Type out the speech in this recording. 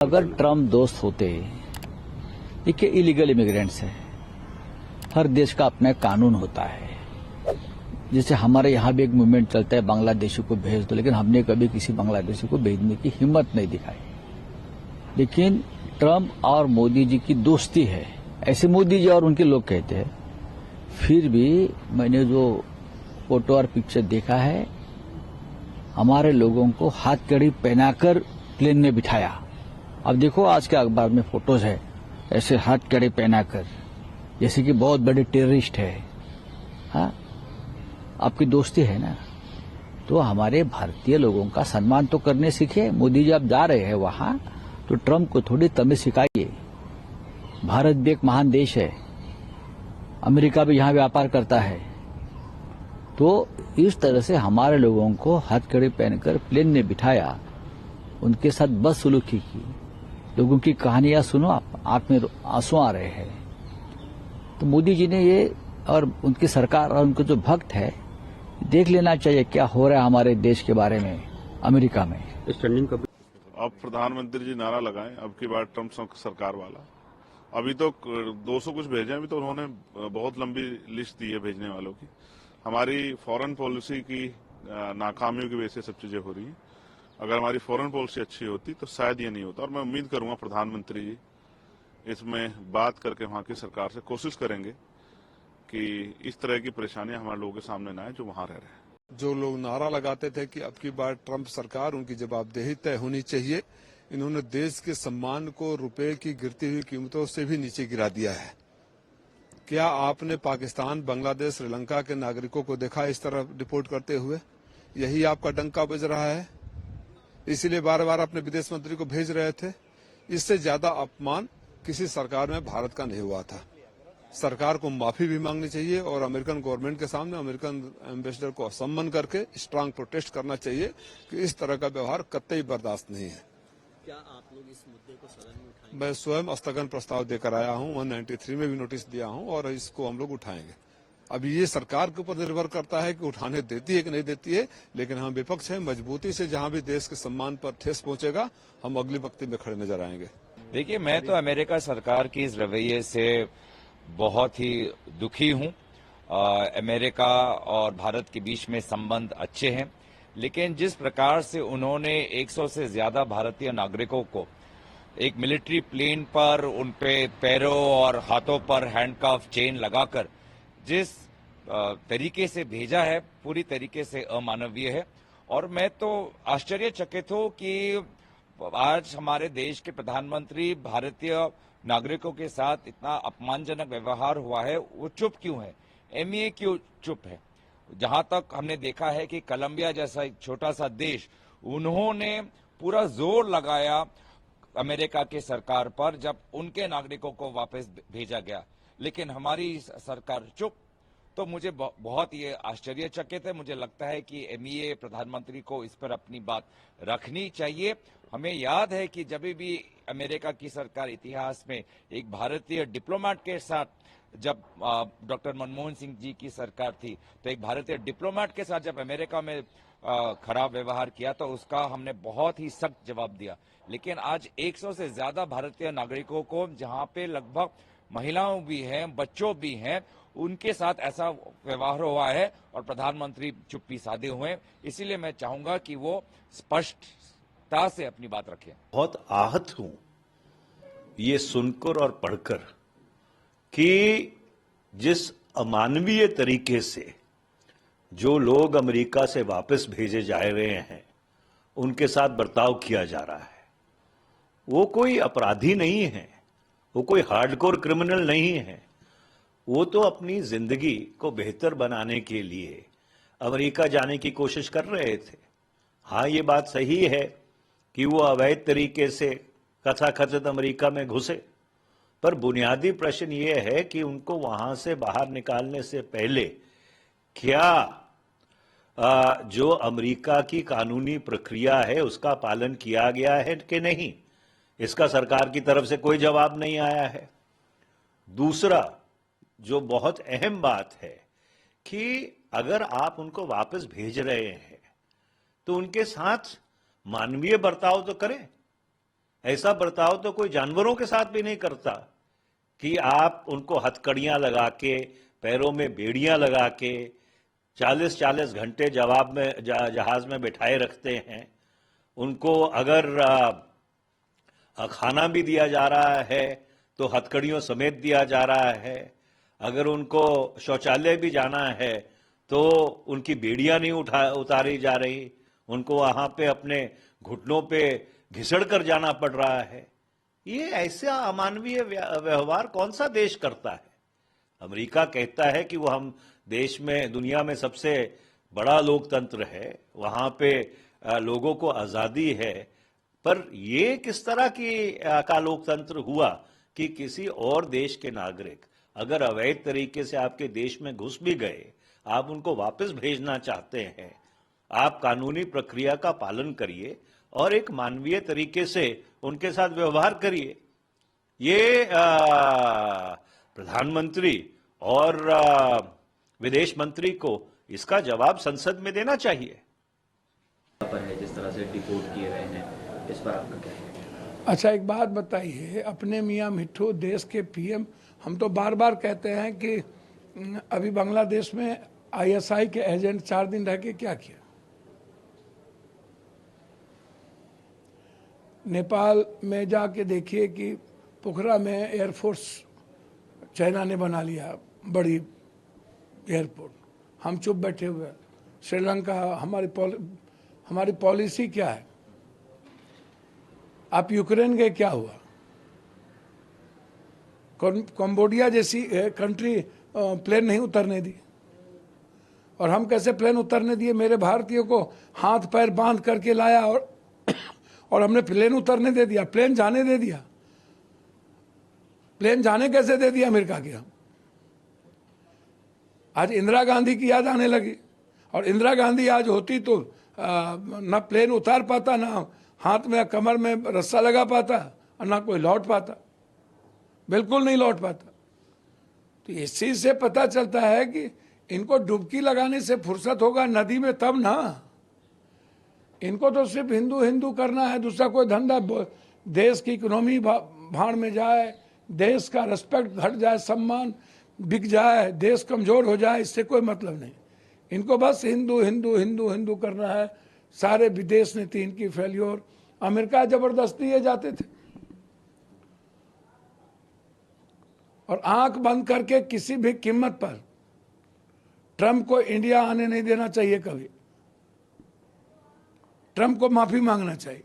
अगर ट्रम्प दोस्त होते, देखिए इलीगल इमिग्रेंट्स है, हर देश का अपना कानून होता है। जैसे हमारे यहाँ भी एक मूवमेंट चलता है बांग्लादेशी को भेज दो, लेकिन हमने कभी किसी बांग्लादेशी को भेजने की हिम्मत नहीं दिखाई। लेकिन ट्रम्प और मोदी जी की दोस्ती है, ऐसे मोदी जी और उनके लोग कहते हैं। फिर भी मैंने जो फोटो और पिक्चर देखा है, हमारे लोगों को हाथ कड़ी पहनाकर प्लेन में बिठाया। अब देखो आज के अखबार में फोटोज है, ऐसे हाथ कड़ी पहनाकर, जैसे कि बहुत बड़े टेररिस्ट है। हाँ, आपकी दोस्ती है ना, तो हमारे भारतीय लोगों का सम्मान तो करने सीखे। मोदी जी आप जा रहे हैं वहां, तो ट्रम्प को थोड़ी तमीज सिखाइए। भारत भी एक महान देश है, अमेरिका भी यहां व्यापार करता है। तो इस तरह से हमारे लोगों को हथकड़ी पहनकर प्लेन में बिठाया, उनके साथ बदसलूकी की। लोगों की कहानियां सुनो, आंख में आंसू आ रहे हैं। तो मोदी जी ने ये, और उनकी सरकार और उनके जो भक्त है, देख लेना चाहिए क्या हो रहा है हमारे देश के बारे में अमेरिका में। अब प्रधानमंत्री जी नारा लगाएं, अब की बार ट्रम्प सरकार वाला। अभी तो 200 कुछ भेजे, अभी तो उन्होंने बहुत लंबी लिस्ट दी है भेजने वालों की। हमारी फॉरेन पॉलिसी की नाकामियों की वजह से सब चीजें हो रही हैं। अगर हमारी फॉरेन पॉलिसी अच्छी होती तो शायद ये नहीं होता। और मैं उम्मीद करूंगा प्रधानमंत्री जी इसमें बात करके वहां की सरकार से कोशिश करेंगे कि इस तरह की परेशानियां हमारे लोगों के सामने न आए जो वहां रह रहे हैं। जो लोग नारा लगाते थे कि अब की बार ट्रंप सरकार, उनकी जवाबदेही तय होनी चाहिए। इन्होंने देश के सम्मान को रुपए की गिरती हुई कीमतों से भी नीचे गिरा दिया है। क्या आपने पाकिस्तान, बांग्लादेश, श्रीलंका के नागरिकों को देखा इस तरह रिपोर्ट करते हुए? यही आपका डंका बज रहा है, इसीलिए बार बार अपने विदेश मंत्री को भेज रहे थे। इससे ज्यादा अपमान किसी सरकार में भारत का नहीं हुआ था। सरकार को माफी भी मांगनी चाहिए और अमेरिकन गवर्नमेंट के सामने अमेरिकन एम्बेसडर को सम्मान करके स्ट्रांग प्रोटेस्ट करना चाहिए कि इस तरह का व्यवहार कतई बर्दाश्त नहीं है। क्या आप लोग इस मुद्दे को सदन में उठाएंगे? मैं स्वयं स्थगन प्रस्ताव देकर आया हूं, 193 में भी नोटिस दिया हूं और इसको हम लोग उठाएंगे। अभी ये सरकार के ऊपर निर्भर करता है कि उठाने देती है कि नहीं देती है, लेकिन हम विपक्ष है, मजबूती से जहां भी देश के सम्मान पर ठेस पहुंचेगा हम अगली पंक्ति में खड़े नजर आएंगे। देखिए, मैं तो अमेरिका सरकार की इस रवैये से बहुत ही दुखी हूं। अमेरिका और भारत के बीच में संबंध अच्छे हैं, लेकिन जिस प्रकार से उन्होंने 100 से ज्यादा भारतीय नागरिकों को एक मिलिट्री प्लेन पर उनपे पैरों और हाथों पर हैंडकफ चेन लगाकर जिस तरीके से भेजा है, पूरी तरीके से अमानवीय है। और मैं तो आश्चर्यचकित हूं कि आज हमारे देश के प्रधानमंत्री भारतीय नागरिकों के साथ इतना अपमानजनक व्यवहार हुआ है, वो चुप क्यों है? एमईए क्यों चुप है? जहां तक हमने देखा है कि कोलंबिया जैसा एक छोटा सा देश, उन्होंने पूरा जोर लगाया अमेरिका की सरकार पर जब उनके नागरिकों को वापस भेजा गया, लेकिन हमारी सरकार चुप। तो मुझे बहुत ये आश्चर्यचकित है। मुझे लगता है कि एमईए प्रधानमंत्री को इस पर अपनी बात रखनी चाहिए। हमें याद है कि जब भी अमेरिका की सरकार इतिहास में एक भारतीय डिप्लोमेट के साथ, जब डॉक्टर मनमोहन सिंह जी की सरकार थी, तो एक भारतीय डिप्लोमेट के साथ जब अमेरिका में खराब व्यवहार किया तो उसका हमने बहुत ही सख्त जवाब दिया। लेकिन आज 100 से ज्यादा भारतीय नागरिकों को, जहां पे लगभग महिलाओं भी हैं, बच्चों भी हैं, उनके साथ ऐसा व्यवहार हुआ है और प्रधानमंत्री चुप्पी साधे हुए हैं। इसीलिए मैं चाहूंगा कि वो स्पष्टता से अपनी बात रखें। बहुत आहत हूं ये सुनकर और पढ़कर कि जिस अमानवीय तरीके से जो लोग अमेरिका से वापस भेजे जा रहे हैं उनके साथ बर्ताव किया जा रहा है। वो कोई अपराधी नहीं है, वो कोई हार्डकोर क्रिमिनल नहीं है। वो तो अपनी जिंदगी को बेहतर बनाने के लिए अमेरिका जाने की कोशिश कर रहे थे। हाँ, ये बात सही है कि वो अवैध तरीके से कथाकथित अमेरिका में घुसे, पर बुनियादी प्रश्न ये है कि उनको वहां से बाहर निकालने से पहले क्या जो अमेरिका की कानूनी प्रक्रिया है उसका पालन किया गया है कि नहीं, इसका सरकार की तरफ से कोई जवाब नहीं आया है। दूसरा, जो बहुत अहम बात है कि अगर आप उनको वापस भेज रहे हैं तो उनके साथ मानवीय बर्ताव तो करें। ऐसा बर्ताव तो कोई जानवरों के साथ भी नहीं करता कि आप उनको हथकड़ियां लगा के, पैरों में बेड़ियां लगा के 40-40 घंटे जहाज में बिठाए रखते हैं। उनको अगर खाना भी दिया जा रहा है तो हथकड़ियों समेत दिया जा रहा है। अगर उनको शौचालय भी जाना है तो उनकी बेड़ियां नहीं उतारी जा रही, उनको वहां पे अपने घुटनों पे घिसड़ कर जाना पड़ रहा है। ये ऐसा अमानवीय व्यवहार कौन सा देश करता है? अमेरिका कहता है कि वो हम देश में, दुनिया में सबसे बड़ा लोकतंत्र है, वहां पे लोगों को आजादी है, पर ये किस तरह का लोकतंत्र हुआ कि किसी और देश के नागरिक अगर अवैध तरीके से आपके देश में घुस भी गए, आप उनको वापस भेजना चाहते हैं, आप कानूनी प्रक्रिया का पालन करिए और एक मानवीय तरीके से उनके साथ व्यवहार करिए। ये प्रधानमंत्री और विदेश मंत्री को इसका जवाब संसद में देना चाहिए। पर है जिस तरह से डिपोर्ट किए गए हैं, इस पर आपका क्या है? अच्छा, एक बात बताइए, अपने मियाँ मिट्ठू देश के पीएम, हम तो बार बार कहते हैं कि अभी बांग्लादेश में आईएसआई के एजेंट 4 दिन रह के क्या किया? नेपाल में जाके देखिए कि पोखरा में एयरफोर्स चाइना ने बना लिया, बड़ी एयरपोर्ट, हम चुप बैठे हुए हैं। श्रीलंका, हमारी पॉलिसी क्या है? आप यूक्रेन गए, क्या हुआ? कंबोडिया जैसी कंट्री प्लेन नहीं उतरने दी, और हम कैसे प्लेन उतरने दिए? मेरे भारतीयों को हाथ पैर बांध करके लाया और हमने प्लेन उतरने दे दिया, प्लेन जाने दे दिया। प्लेन जाने कैसे दे दिया अमेरिका के? हम आज इंदिरा गांधी की याद आने लगी, और इंदिरा गांधी आज होती तो ना प्लेन उतार पाता, ना हाथ में कमर में रस्सा लगा पाता, और ना कोई लौट पाता, बिल्कुल नहीं लौट पाता। तो इस चीज से पता चलता है कि इनको डुबकी लगाने से फुर्सत होगा नदी में तब ना। इनको तो सिर्फ हिंदू हिंदू करना है, दूसरा कोई धंधा, देश की इकोनॉमी भाड़ में जाए, देश का रेस्पेक्ट घट जाए, सम्मान बिक जाए, देश कमजोर हो जाए, इससे कोई मतलब नहीं। इनको बस हिंदू हिंदू हिंदू हिंदू करना है। सारे विदेश नीति इनकी फेल्योर। अमेरिका जबरदस्ती ये जाते थे, और आंख बंद करके किसी भी कीमत पर ट्रंप को इंडिया आने नहीं देना चाहिए। कभी ट्रंप को माफी मांगना चाहिए।